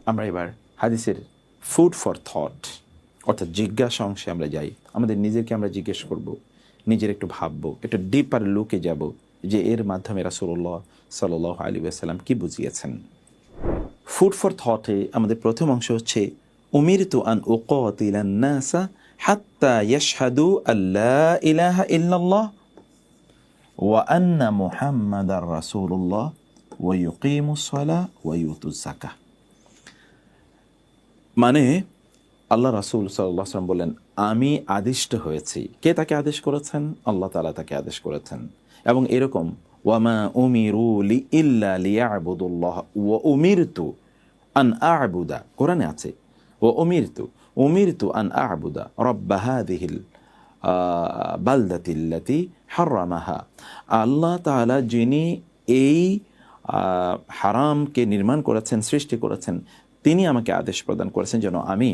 আমরা এবার হাদিসের ফুড ফর থট অর্থাৎ জিজ্ঞাসা অংশে আমরা যাই। আমাদের নিজেকে আমরা জিজ্ঞেস করব, নিজের একটু ভাববো, একটু ডিপার লুকে যাব যে এর মাধ্যমে রাসূলুল্লাহ সাল্লাল্লাহু আলাইহি ওয়াসাল্লাম কি বুঝিয়েছেন। ফুড ফর থটে আমাদের প্রথম অংশ হচ্ছে উমিরতু আন উকাতিলান নাসা হাত্তা ইয়াশহাদু আল্লা ইলাহা ইল্লাল্লাহ ওয়া আন্না মুহাম্মাদার রাসূলুল্লাহ ওয়া ইউকিমুস সালাহ ওয়া ইউতুজ যাকাহ। মানে আল্লাহ রাসূল সাল্লাল্লাহু আলাইহি ওয়াসাল্লাম বলেন, আমি আদিষ্ট হয়েছি। কে তাকে আদেশ করেছেন? আল্লাহ তাআলা তাকে আদেশ করেছেন। এবং এরকম ওয়ামা উমিরু ইল্লা লিয়াবুদুল্লাহ ওয়া উমিরতু আন আ'বুদা, কোরআনে আছে ওয়া উমিরতু আন আ'বুদা রাব্বা হাযিহিল বালদাতিল্লাতী হারামাহা। আল্লাহ তাআলা যিনি এই হারামকে নির্মাণ করেছেন, সৃষ্টি করেছেন, তিনি আমাকে আদেশ প্রদান করেছেন যেন আমি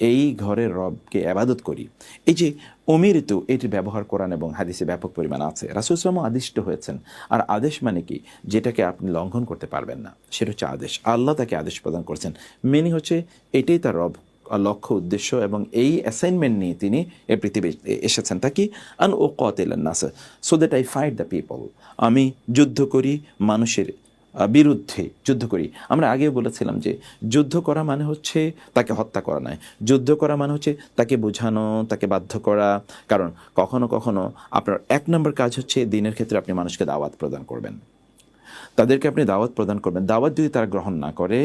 এই ঘরের রবকে ইবাদত করি। এই যে উমিরতু, এটির ব্যবহার কোরআন এবং হাদিসে ব্যাপক পরিমাণ আছে। রাসূল সাল্লাল্লাহু আলাইহি ওয়াসাল্লাম আদিষ্ট হয়েছেন। আর আদেশ মানে কি? যেটাকে আপনি লঙ্ঘন করতে পারবেন না, সেটা হচ্ছে আদেশ। আল্লাহ তাকে আদেশ প্রদান করেছেন, মিনিং হচ্ছে এটাই তার রব লক্ষ্য উদ্দেশ্য, এবং এই অ্যাসাইনমেন্ট নিয়ে তিনি এই পৃথিবী এসেছেন। তা কি? আন উকাতিলান নাস so that I fight the people, আমি যুদ্ধ করি মানুষের বিরুদ্ধে যুদ্ধ করি। আমরা আগেও বলেছিলাম যে যুদ্ধ করা মানে হচ্ছে তাকে হত্যা করা নয়, যুদ্ধ করা মানে হচ্ছে তাকে বোঝানো, তাকে বাধ্য করা। কারণ কখনো কখনো আপনার এক নম্বর কাজ হচ্ছে দিনের ক্ষেত্রে আপনি মানুষকে দাওয়াত প্রদান করবেন, তাদেরকে আপনি দাওয়াত প্রদান করবেন। দাওয়াত যদি তারা গ্রহণ না করে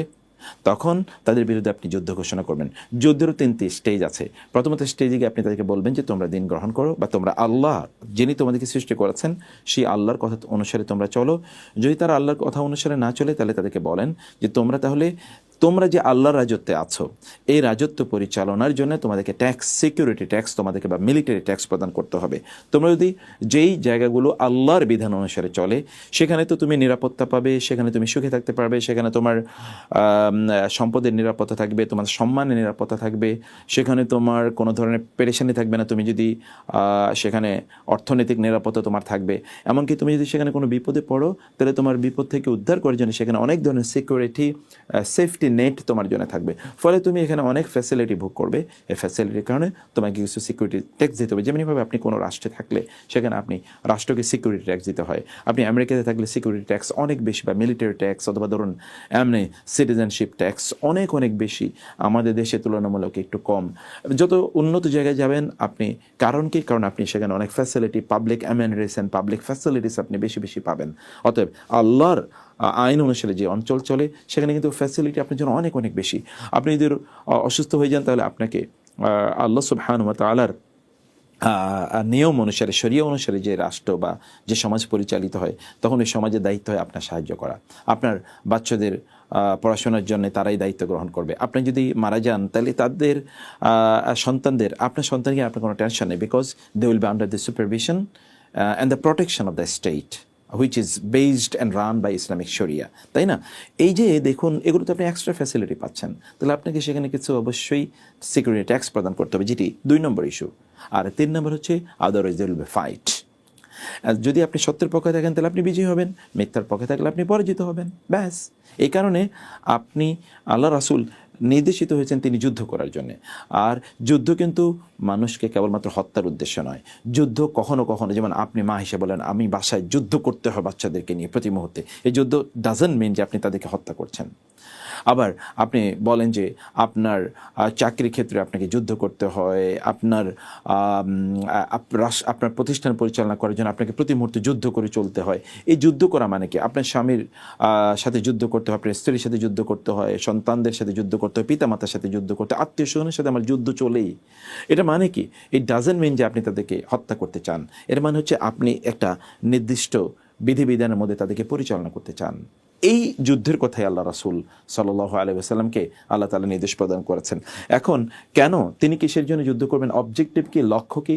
তখন তাদের বিরুদ্ধে আপনি যুদ্ধ ঘোষণা করবেন। যুদ্ধেরও তিনটি স্টেজ আছে। প্রথমত স্টেজে গিয়ে আপনি তাদেরকে বলবেন যে তোমরা দিন গ্রহণ করো, বা তোমরা আল্লাহ যিনি তোমাদেরকে সৃষ্টি করেছেন সেই আল্লাহর কথা অনুসারে তোমরা চলো। যদি তারা আল্লাহর কথা অনুসারে না চলে তাহলে তাদেরকে বলেন যে তোমরা যে আল্লাহর রাজত্বে আছো, এই রাজত্ব পরিচালনার জন্য তোমাদেরকে ট্যাক্স, সিকিউরিটি ট্যাক্স তোমাদেরকে বা মিলিটারি ট্যাক্স প্রদান করতে হবে। তোমরা যদি যেই জায়গাগুলো আল্লাহর বিধান অনুসারে চলে সেখানে তো তুমি নিরাপত্তা পাবে, সেখানে তুমি সুখে থাকতে পারবে, সেখানে তোমার সম্পদের নিরাপত্তা থাকবে, তোমার সম্মানের নিরাপত্তা থাকবে, সেখানে তোমার কোনো ধরনের পেরেশানি থাকবে না। তুমি যদি সেখানে অর্থনৈতিক নিরাপত্তা তোমার থাকবে, এমনকি তুমি যদি সেখানে কোনো বিপদে পড়ো তাহলে তোমার বিপদ থেকে উদ্ধার করার জন্য সেখানে অনেক ধরনের সিকিউরিটি, সেফটি নেট তোমার জন্য থাকবে। ফলে তুমি এখানে অনেক ফ্যাসিলিটি ভোগ করবে। এই ফ্যাসিলিটির কারণে তোমাকে কিছু সিকিউরিটি ট্যাক্স দিতে হবে। যেমনিভাবে আপনি কোনো রাষ্ট্রে থাকলে সেখানে আপনি রাষ্ট্রকে সিকিউরিটি ট্যাক্স দিতে হয়। আপনি আমেরিকাতে থাকলে সিকিউরিটি ট্যাক্স অনেক বেশি, বা মিলিটারি ট্যাক্স অথবা ধরুন এমনি সিটিজেনশিপ ট্যাক্স অনেক অনেক বেশি, আমাদের দেশে তুলনামূলক একটু কম। যত উন্নত জায়গায় যাবেন আপনি, কারণ কি? কারণ আপনি সেখানে অনেক facility, public amenities and public facilities আপনি বেশি বেশি পাবেন। অতএব আল্লাহর আইন অনুসারে যে অঞ্চল চলে সেখানে কিন্তু ফ্যাসিলিটি আপনার জন্য অনেক অনেক বেশি। আপনি যদি অসুস্থ হয়ে যান তাহলে আপনাকে আল্লাহ সুবহানাহু ওয়া তাআলার নিয়ম অনুসারে, শরিয়া অনুসারে যে রাষ্ট্র বা যে সমাজ পরিচালিত হয় তখন ওই সমাজের দায়িত্ব হয় আপনার সাহায্য করা। আপনার বাচ্চাদের পড়াশোনার জন্য তারাই দায়িত্ব গ্রহণ করবে। আপনি যদি মারা যান তাহলে তাদের সন্তানদের, আপনার সন্তানকে আপনার কোনো টেনশন নেই, because they will be under the supervision and the protection of the state which is based and run by Islamic sharia. তাই না? এই যে দেখুন, এগুলোতে আপনি এক্সট্রা ফ্যাসিলিটি পাচ্ছেন, তাহলে আপনাকে সেখানে কিছু অবশ্যই সিকিউরিটি ট্যাক্স প্রদান করতে হবে, যেটি 2 নম্বর ইস্যু। আর 3 নম্বর হচ্ছে otherwise there will be fight. যদি আপনি সত্যের পক্ষে থাকেন তাহলে আপনি বিজয়ী হবেন, মিথ্যার পক্ষে থাকলে আপনি পরাজিত হবেন, ব্যাস। এই কারণে আপনি, আল্লাহ রাসূল নির্দেশিত হয়েছেন তিনি যুদ্ধ করার জন্যে। আর যুদ্ধ কিন্তু মানুষকে কেবলমাত্র হত্যার উদ্দেশ্য নয়। যুদ্ধ কখনো কখনো, যেমন আপনি মা হিসেবে বলেন আমি বাসায় যুদ্ধ করতে হয় বাচ্চাদেরকে নিয়ে প্রতি মুহূর্তে, এই যুদ্ধ ডাজন্ট মিন যে আপনি তাদেরকে হত্যা করছেন। আবার আপনি বলেন যে আপনার চাকরির ক্ষেত্রে আপনাকে যুদ্ধ করতে হয়, আপনার প্রতিষ্ঠান পরিচালনা করার জন্য আপনাকে প্রতি মুহূর্তে যুদ্ধ করে চলতে হয়। এই যুদ্ধ করা মানে কি? আপনার স্বামীর সাথে যুদ্ধ করতে হয়, আপনার স্ত্রীর সাথে যুদ্ধ করতে হয়, সন্তানদের সাথে যুদ্ধ করতে হয়, পিতামাতার সাথে যুদ্ধ করতে হয়, আত্মীয় স্বজনের সাথে আমার যুদ্ধ চলেই। এটা মানে কি? ইট ডাজন্ট মিন যে আপনি তাদেরকে হত্যা করতে চান। এর মানে হচ্ছে আপনি একটা নির্দিষ্ট বিধিবিধানের মধ্যে তাদেরকে পরিচালনা করতে চান। এই যুদ্ধের কথাই আল্লাহ রাসূল সাল্লাল্লাহু আলাইহি ওয়াসাল্লামকে আল্লাহ তাআলা নির্দেশ প্রদান করেছেন। এখন কেন তিনি কিসের জন্য যুদ্ধ করবেন? অবজেক্টিভ কি, লক্ষ্য কি?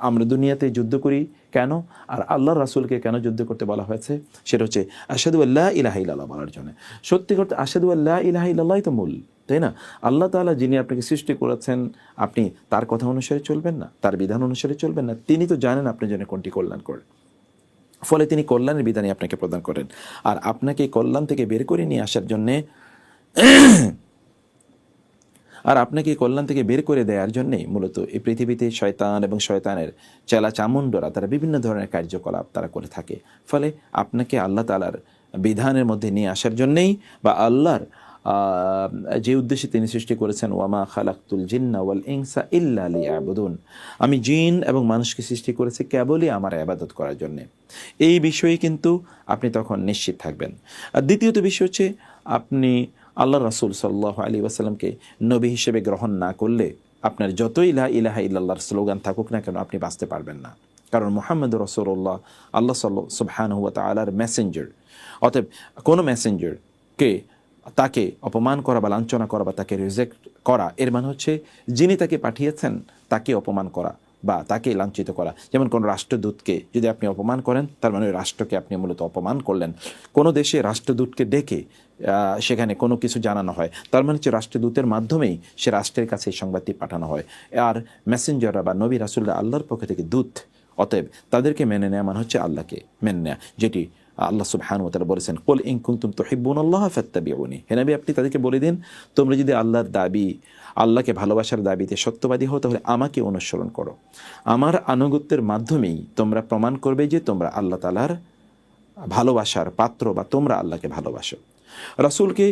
আমরা দুনিয়াতে যুদ্ধ করি কেন, আর আল্লাহ রাসূলকে কেন যুদ্ধ করতে বলা হয়েছে? সেটা হচ্ছে আশহাদু আল্লা ইলাহা ইল্লাল্লাহ বলার জন্য। সত্যি করতে আশহাদু আল্লা ইলাহা ইল্লাল্লাহই তো মূল, তাই না? আল্লাহ তাআলা যিনি আপনাকে সৃষ্টি করেছেন, আপনি তার কথা অনুসারে চলবেন না, তার বিধান অনুসারে চলবেন না, তিনি তো জানেন আপনার জন্য কোনটি কল্যাণ করে। ফলে তিনি কল্যাণের বিধানই আপনাকে প্রদান করেন। আর আপনাকে কল্যাণ থেকে বের করে নিয়ে আসার জন্যে আর আপনাকে কল্যাণ থেকে বের করে দেওয়ার জন্যেই মূলত এই পৃথিবীতে শয়তান এবং শয়তানের চেলা চামুণ্ডরা তারা বিভিন্ন ধরনের কার্যকলাপ তারা করে থাকে। ফলে আপনাকে আল্লাহ তাআলার বিধানের মধ্যে নিয়ে আসার জন্যেই বা আল্লাহর যে উদ্দেশ্যে তিনি সৃষ্টি করেছেন, ওয়ামা খালাকতুল জিন্না ওয়াল ইনসা ইল্লা লিয়াবুদুন, আমি জিন এবং মানুষকে সৃষ্টি করেছি কেবলই আমার ইবাদত করার জন্যে। এই বিষয়ে কিন্তু আপনি তখন নিশ্চিত থাকবেন। আর দ্বিতীয়ত বিষয় হচ্ছে, আপনি আল্লাহ রাসূল সাল্লাল্লাহু আলাইহি ওয়াসাল্লামকে নবী হিসেবে গ্রহণ না করলে আপনার যতই লা ইলাহা ইল্লাল্লাহর স্লোগান থাকুক না কেন আপনি বাঁচতে পারবেন না। কারণ মুহাম্মদুর রাসূলুল্লাহ আল্লাহ সুবহানাহু ওয়া তাআলার মেসেঞ্জার। অতএব কোনো মেসেঞ্জারকে তাকে অপমান করা বা লাঞ্ছনা করা বা তাকে রিজেক্ট করা, এর মানে হচ্ছে যিনি তাকে পাঠিয়েছেন তাকে অপমান করা বা তাকে লাঞ্ছিত করা। যেমন কোনো রাষ্ট্রদূতকে যদি আপনি অপমান করেন, তার মানে ওই রাষ্ট্রকে আপনি মূলত অপমান করলেন। কোনো দেশে রাষ্ট্রদূতকে ডেকে সেখানে কোনো কিছু জানানো হয়, তার মানে হচ্ছে রাষ্ট্রদূতের মাধ্যমেই সে রাষ্ট্রের কাছে এই সংবাদটি পাঠানো হয়। আর মেসেঞ্জাররা বা নবী রাসূলরা আল্লাহর পক্ষ থেকে দূত, অতএব তাদেরকে মেনে নেওয়া মানে হচ্ছে আল্লাহকে মেনে নেওয়া, যেটি আল্লাহ সুবহানাহু ওয়া তাআলা বলেছেন, কুল ইন কুনতুম তুহিব্বুনাল্লাহ ফাত্তাবিউনি। হে নবী, আপনি তাদেরকে বলে দিন, তোমরা যদি আল্লাহর দাবি, আল্লাহকে ভালোবাসার দাবিতে সত্যবাদী হও, তাহলে আমাকে অনুসরণ করো। আমার আনুগত্যের মাধ্যমেই তোমরা প্রমাণ করবে যে তোমরা আল্লাহ তাআলার ভালোবাসার পাত্র বা তোমরা আল্লাহকে ভালোবাসো। রাসূলকে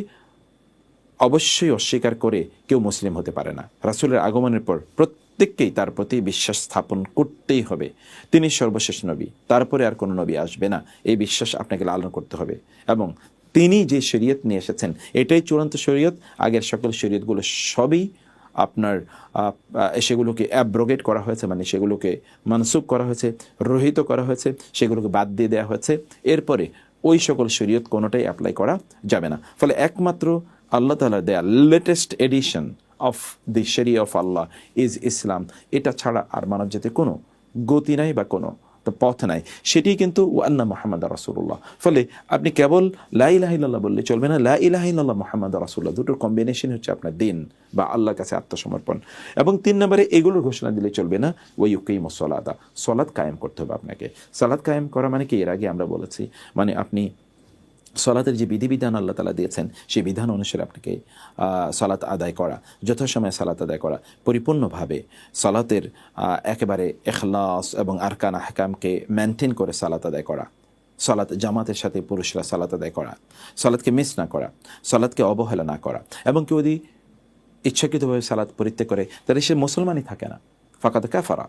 অবশ্যই অস্বীকার করে কেউ মুসলিম হতে পারে না। রাসূলের আগমনের পর প্রত্যেককেই তার প্রতি বিশ্বাস স্থাপন করতেই হবে। তিনি সর্বশেষ নবী, তারপরে আর কোনো নবী আসবে না, এই বিশ্বাস আপনাকে লালন করতে হবে। এবং তিনি যে শরীয়ত নিয়ে এসেছেন এটাই চূড়ান্ত শরীয়ত। আগের সকল শরীয়তগুলো সবই আপনার সেগুলোকে অ্যাব্রোগেট করা হয়েছে, মানে সেগুলোকে মানসুখ করা হয়েছে, রহিত করা হয়েছে, সেগুলোকে বাদ দিয়ে দেওয়া হয়েছে। এরপরে ওই সকল শরীয়ত কোনোটাই অ্যাপ্লাই করা যাবে না। ফলে একমাত্র আল্লাহ তাআলা দেয়া লেটেস্ট এডিশন অফ দি শরিয়া অফ আল্লাহ ইজ ইসলাম। এটা ছাড়া আর মানব জাতির কোনো গতি নাই বা কোনো পথ নাই, সেটি কিন্তু ওয়ান্না মুহাম্মাদ রাসূলুল্লাহ। ফলে আপনি কেবল লা ইলাহা ইল্লাল্লাহ বললে চলবে না, লা ইলাহা ইল্লাল্লাহ মুহাম্মাদ রাসূলুল্লাহ দুটোর কম্বিনেশন হচ্ছে আপনার দিন বা আল্লাহর কাছে আত্মসমর্পণ। এবং 3 নম্বরে এগুলোর ঘোষণা দিলে চলবে না, ওয়া ইউকিমুস সালাতা, সালাত কায়েম করতে হবে আপনাকে। সালাত কায়েম করা মানে কি, এর আগে আমরা বলেছি, মানে আপনি সালাতের যে বিধিবিধান আল্লাহ তাআলা দিয়েছেন সেই বিধান অনুসারে আপনাকে সালাত আদায় করা, যথাসময়ে সালাত আদায় করা, পরিপূর্ণভাবে সালাতের একেবারে ইখলাস এবং আরকান আহকামকে মেনটেন করে সালাত আদায় করা, সালাত জামাতের সাথে পুরুষরা সালাত আদায় করা, সালাতকে মিস না করা, সালাতকে অবহেলা না করা। এবং কেউ যদি ইচ্ছাকৃতভাবে সালাত পরিত্যাগ করে তাহলে সে মুসলমানই থাকে না, ফাকাদ কাফারা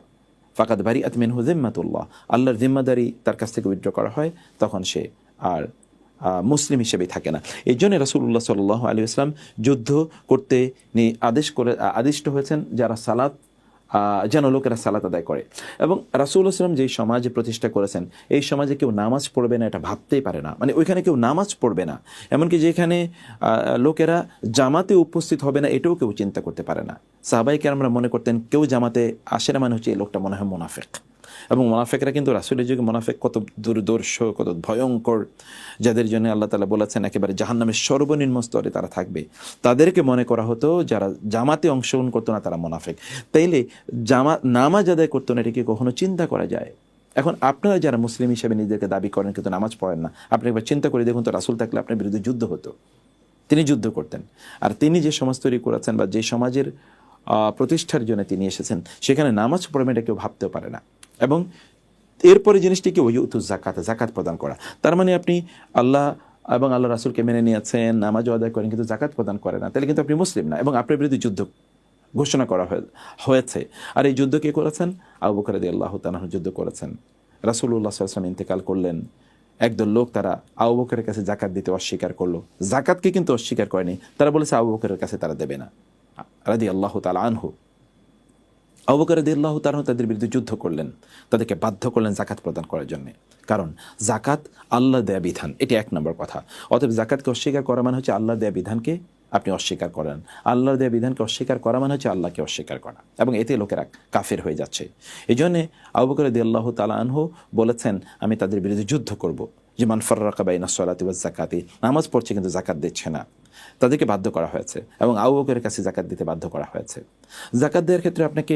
ফাকাদ বারিআত মিনহু যিম্মাতুল্লাহ, আল্লাহর জিম্মাদারি তার কাছ থেকে উইথড্র করা হয়, তখন সে আর মুসলিম হিসেবে থাকে না। এই জন্য রাসূলুল্লাহ সাল্লাল্লাহু আলাইহি ওয়াসাল্লাম যুদ্ধ করতে আদিষ্ট হয়েছেন যারা সালাত যেন লোকেরা সালাত আদায় করে। এবং রাসূলুল্লাহ সাল্লাম যেই সমাজে প্রতিষ্ঠা করেছেন এই সমাজে কেউ নামাজ পড়বে না এটা ভাবতেই পারে না, মানে ওইখানে কেউ নামাজ পড়বে না, এমনকি যেখানে লোকেরা জামাতে উপস্থিত হবে না এটাও কেউ চিন্তা করতে পারে না। সাহাবায়ে কেরামরা মনে করতেন কেউ জামাতে আসে না মানে হচ্ছে এই লোকটা মনে হয় মুনাফিক। এবং মুনাফিকরা কিন্তু রাসূলের যুগে মুনাফিক কত দুর্দর্শ, কত ভয়ঙ্কর, যাদের জন্য আল্লাহ তাআলা বলেছেন একেবারে জাহান্নামের সর্বনিম্ন স্তরে তারা থাকবে, তাদেরকে মনে করা হতো যারা জামাতে অংশগ্রহণ করতো না তারা মুনাফিক। তাইলে নামাজ আদায় করতো না, এটা কি কখনো চিন্তা করা যায়? এখন আপনারা যারা মুসলিম হিসেবে নিজেদেরকে দাবি করেন কিন্তু নামাজ পড়েন না, আপনি একবার চিন্তা করে দেখুন তো, রাসূল থাকলে আপনার বিরুদ্ধে যুদ্ধ হতো, তিনি যুদ্ধ করতেন। আর তিনি যে সমাজ তৈরি করেছেন বা যে সমাজের প্রতিষ্ঠার জন্য তিনি এসেছেন সেখানে নামাজ পড়বেন এটা কেউ ভাবতেও পারে না। এবং এরপরে জিনিসটি কি, ওয়ুতু যাকাত, যাকাত প্রদান করা। তার মানে আপনি আল্লাহ এবং আল্লাহ রাসূলকে মেনে নিয়েছেন, নামাজও আদায় করেন কিন্তু যাকাত প্রদান করে না, তাহলে কিন্তু আপনি মুসলিম না এবং আপনার বিরুদ্ধে যুদ্ধ ঘোষণা করা হয়েছে। আর এই যুদ্ধ কে করেছেন? আবু বকর রাদিয়াল্লাহু তাআলা যুদ্ধ করেছেন। রাসূলুল্লাহ সাল্লাল্লাহু আলাইহি ওয়াসাল্লাম ইন্তেকাল করলেন, একদল লোক তারা আবু বকরের কাছে যাকাত দিতে অস্বীকার করলো, যাকাতকে কিন্তু অস্বীকার করেনি, তারা বলেছে আবু বকরের কাছে তারা দেবে না রাদিয়াল্লাহু তাআলা আনহু। আবু বকর রাদিয়াল্লাহু তাআলা তাদের বিরুদ্ধে যুদ্ধ করলেন, তাদেরকে বাধ্য করলেন যাকাত প্রদান করার জন্য, কারণ যাকাত আল্লাহ দেয়া বিধান, এটি 1 নম্বর কথা। অতএব যাকাতকে অস্বীকার করা মানে হচ্ছে আল্লাহ দেয়া বিধানকে আপনি অস্বীকার করেন, আল্লাহর দেয়া বিধানকে অস্বীকার করা মানে হচ্ছে আল্লাহকে অস্বীকার করা, এবং এতে লোকেরা কাফের হয়ে যাচ্ছে। এই জন্যে আবু বকর রাদিয়াল্লাহু তাআলা আনহু বলেছেন আমি তাদের বিরুদ্ধে যুদ্ধ করব, যে মান ফাররাকা বাইনা সলাতি ওয়াজ যাকাতি, নামাজ পড়ছে কিন্তু যাকাত দিচ্ছে না, তাদেরকে বাধ্য করা হয়েছে এবং আবু বকরের কাছে যাকাত দিতে বাধ্য করা হয়েছে। যাকাত দেওয়ার ক্ষেত্রে আপনাকে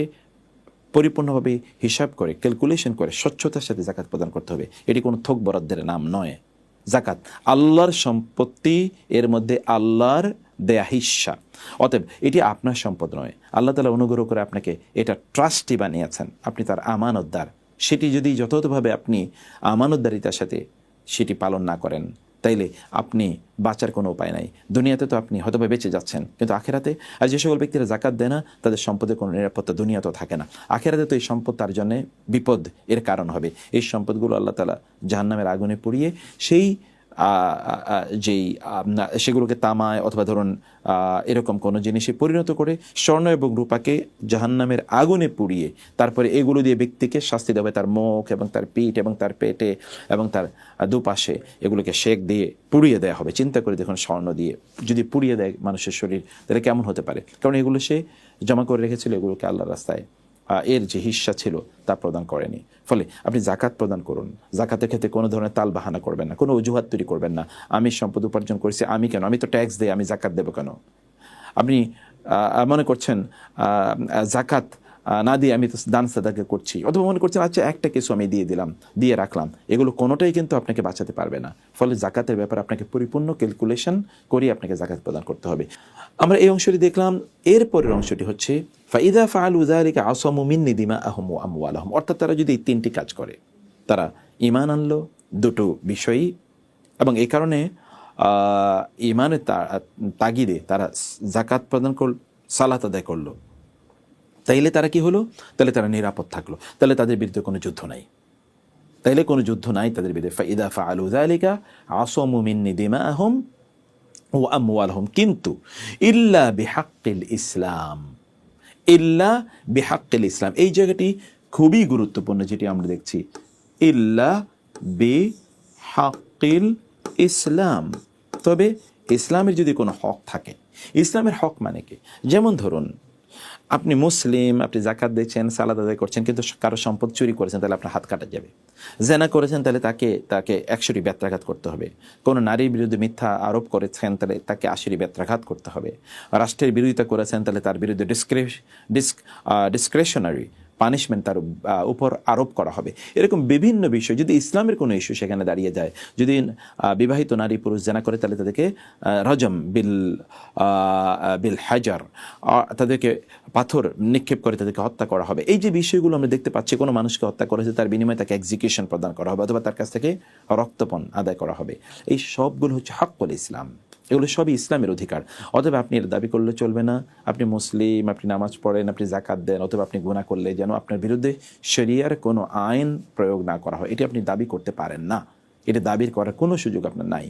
পরিপূর্ণভাবে হিসাব করে, ক্যালকুলেশন করে স্বচ্ছতার সাথে যাকাত প্রদান করতে হবে। এটি কোনো থোক বরাদ্দের নাম নয়। যাকাত আল্লাহর সম্পত্তি, এর মধ্যে আল্লাহর দেয়া হিস্সা। অতএব এটি আপনার সম্পদ নয়, আল্লাহ তাআলা অনুগ্রহ করে আপনাকে এটা ট্রাস্টি বানিয়েছেন, আপনি তার আমানতদার। সেটি যদি যথাযথভাবে আপনি আমানতদারিতার সাথে সেটি পালন না করেন, তাইলে আপনি বাঁচার কোনো উপায় নাই। দুনিয়াতে তো আপনি হয়তো বেঁচে যাচ্ছেন, কিন্তু আখেরাতে, আর যে সকল ব্যক্তিরা জাকাত দেয় না তাদের সম্পদের কোনো নিরাপত্তা দুনিয়াতেও থাকে না। আখেরাতে তো এই সম্পদ তার জন্য বিপদ এর কারণ হবে। এই সম্পদগুলো আল্লাহ তাআলা জাহান্নামের আগুনে পুড়িয়ে সেই যেই সেগুলোকে তামায় অথবা ধরুন এরকম কোনো জিনিসে পরিণত করে স্বর্ণ এবং রূপাকে জাহান্নামের আগুনে পুড়িয়ে তারপরে এগুলো দিয়ে ব্যক্তিকে শাস্তি দেবে, তার মুখ এবং তার পিঠ এবং তার পেটে এবং তার দুপাশে এগুলোকে শেক দিয়ে পুড়িয়ে দেওয়া হবে। চিন্তা করে দেখুন, স্বর্ণ দিয়ে যদি পুড়িয়ে দেয় মানুষের শরীর, তাহলে কেমন হতে পারে? কারণ এগুলো সে জমা করে রেখেছিল, এগুলোকে আল্লাহর রাস্তায় এর যে হিস্সা ছিল তা প্রদান করেনি। ফলে আপনি জাকাত প্রদান করুন। জাকাতের ক্ষেত্রে কোনো ধরনের তাল বাহানা করবেন না, কোনো অজুহাত তৈরি করবেন না। আমি সম্পদ উপার্জন করেছি, আমি কেন, আমি তো ট্যাক্স দিই, আমি জাকাত দেবো কেন? আপনি মনে করছেন জাকাত না দিয়ে আমি তো দান সাদাকা করছি, অথবা মনে করছেন আচ্ছা একটা কিছু আমি দিয়ে দিলাম, দিয়ে রাখলাম, এগুলো কোনোটাই কিন্তু আপনাকে বাঁচাতে পারবে না। ফলে জাকাতের ব্যাপারে আপনাকে পরিপূর্ণ ক্যালকুলেশন করে আপনাকে জাকাত প্রদান করতে হবে। আমরা এই অংশটি দেখলাম। এরপরের অংশটি হচ্ছে ফাইদা ফাআলু যালিকা আসামু মিন্নি দিমাআহুম ওয়া আমওয়ালাহুম, অর্থাৎ তারা যদি এই তিনটি কাজ করে, তারা ঈমান আনলো দুটো বিষয়ই, এবং এই কারণে ঈমানের তাগিদে তারা জাকাত প্রদান করল, সালাত আদায় করলো, তাইলে তারা কি হলো? তাহলে তারা নিরাপদ থাকলো, তাহলে তাদের বিরুদ্ধে কোনো যুদ্ধ নাই, তাইলে কোনো যুদ্ধ নাই তাদের বিরুদ্ধে। ফাইদা ফাআলু যালিকা আসামু মিন্নি দিমাআহুম ওয়া আমওয়ালাহুম, কিন্তু ইল্লা বিহাক্কিল ইসলাম, ইল্লা বিহাক্কিল ইসলাম, এই জায়গাটি খুবই গুরুত্বপূর্ণ, যেটি আমরা দেখছি ইল্লা বিহাক্কিল ইসলাম। তবে ইসলামের যদি কোনো হক থাকে, ইসলামের হক মানে কি? যেমন ধরুন আপনি মুসলিম, আপনি জাকাত দিচ্ছেন, সালাত আদায় করছেন, কিন্তু কারো সম্পদ চুরি করেছেন, তাহলে আপনার হাত কাটা যাবে। জেনা করেছেন, তাহলে তাকে 100টি বেত্রাঘাত করতে হবে। কোনো নারীর বিরুদ্ধে মিথ্যা আরোপ করেছেন, তাহলে তাকে 80টি বেত্রাঘাত করতে হবে। রাষ্ট্রের বিরোধিতা করেছেন, তাহলে তার বিরুদ্ধে ডিসক্রেশনারি পানিশমেন্ট তার উপর আরোপ করা হবে। এরকম বিভিন্ন বিষয়, যদি ইসলামের কোনো ইস্যু সেখানে দাঁড়িয়ে যায়, যদি বিবাহিত নারী পুরুষ জেনা করে, তাহলে তাদেরকে রজম বিল হাজার, তাদেরকে পাথর নিক্ষেপ করে তাদেরকে হত্যা করা হবে। এই যে বিষয়গুলো আমরা দেখতে পাচ্ছি, কোনো মানুষকে হত্যা করেছে, তার বিনিময়ে তাকে এক্সিকিউশন প্রদান করা হবে, অথবা তার কাছ থেকে রক্তপণ আদায় করা হবে। এই সবগুলো হচ্ছে হক্কুল ইসলাম, এগুলো সবই ইসলামের অধিকার। অথবা আপনি এর দাবি করলে চলবে না, আপনি মুসলিম, আপনি নামাজ পড়েন, আপনি জাকাত দেন, অথবা আপনি গুনাহ করলে যেন আপনার বিরুদ্ধে শরিয়ার কোনো আইন প্রয়োগ না করা হয়, এটি আপনি দাবি করতে পারেন না। এটা দাবির করার কোনো সুযোগ আপনার নাই।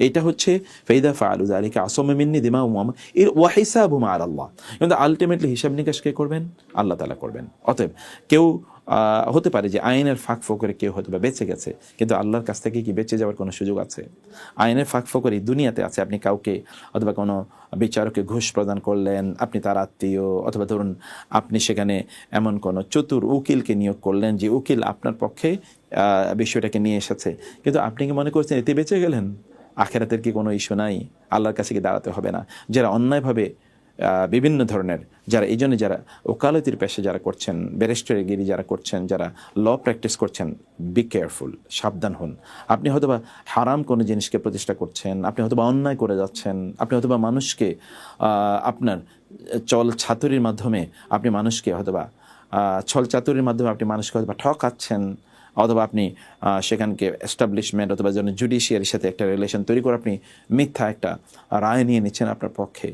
এটা হচ্ছে ফাইদা ফাআলু যালিকা আসামু মিন্নি দিমাআহুম ওয়া হিসাবুহুম আলাল্লাহ। কিন্তু আলটিমেটলি হিসাব নিকাশ কে করবেন? আল্লাহ তাআলা করবেন। অতএব কেউ হতে পারে যে আইনের ফাঁক ফোকরে কেউ হয়তো বা বেঁচে গেছে, কিন্তু আল্লাহর কাছ থেকে কি বেঁচে যাওয়ার কোনো সুযোগ আছে? আইনের ফাঁক ফোকরে দুনিয়াতে আছে। আপনি কাউকে অথবা কোনো বিচারককে ঘুষ প্রদান করলেন, আপনি তার আত্মীয়, অথবা ধরুন আপনি সেখানে এমন কোনো চতুর উকিলকে নিয়োগ করলেন যে উকিল আপনার পক্ষে বিষয়টাকে নিয়ে এসেছে, কিন্তু আপনি কি মনে করছেন এতে বেঁচে গেলেন? আখেরাতের কি কোনো ইস্যু নাই? আল্লাহর কাছে কি দাঁড়াতে হবে না? যারা অন্যায়ভাবে বিভিন্ন ধরনের, যারা এই জন্য যারা ওকালতির পেশা যারা করছেন, ব্যারিস্টারগিরি যারা করছেন, যারা ল প্র্যাকটিস করছেন, বি কেয়ারফুল, সাবধান হন। আপনি হয়তোবা হারাম কোনো জিনিসকে প্রতিষ্ঠা করছেন, আপনি হয়তোবা অন্যায় করে যাচ্ছেন, আপনি হয়তোবা মানুষকে আপনার চল চাতুরির মাধ্যমে আপনি মানুষকে হয়তোবা ছল চাতুরির মাধ্যমে আপনি মানুষকে হয়তোবা ঠকাচ্ছেন, অথবা আপনি সেখানকে এস্টাবলিশমেন্ট অথবা যেন জুডিশিয়ারির সাথে একটা রিলেশন তৈরি করে আপনি মিথ্যা একটা রায় নিয়ে নিচ্ছেন আপনার পক্ষে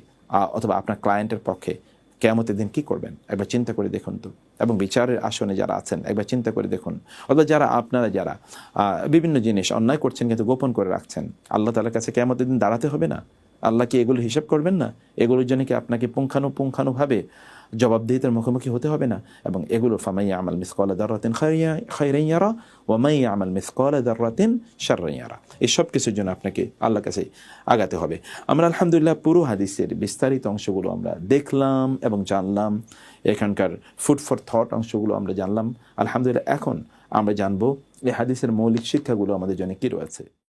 অথবা আপনার ক্লায়েন্টের পক্ষে। কিয়ামতের দিন কি করবেন একবার চিন্তা করে দেখুন তো। এবং বিচারের আসনে যারা আছেন একবার চিন্তা করে দেখুন, অথবা যারা আপনারা যারা বিভিন্ন জিনিস অন্যায় করছেন কিন্তু গোপন করে রাখছেন, আল্লাহ তাআলার কাছে কিয়ামতের দিন দাঁড়াতে হবে না? আল্লাহ কি এগুলো হিসাব করবেন না? এগুলোর জন্য কি আপনাকে পুঙ্খানুপুঙ্খানুভাবে জবাবদিহিতার মুখোমুখি হতে হবে না? এবং এগুলো ফামান ইয়ামাল মিসকালা যাররাতিন খায়রান ইয়ারা ওয়া মান ইয়ামাল মিসকালা যাররাতিন শাররান ইয়ারা, এই সব কিছুর জন্য আপনাকে আল্লাহর কাছে আগাতে হবে। আমরা আলহামদুলিল্লাহ পুরো হাদিসের বিস্তারিত অংশগুলো আমরা দেখলাম এবং জানলাম, এখানকার ফুড ফর থট অংশগুলো আমরা জানলাম। আলহামদুলিল্লাহ এখন আমরা জানবো এই হাদিসের মৌলিক শিক্ষাগুলো আমাদের জন্য কি রয়েছে।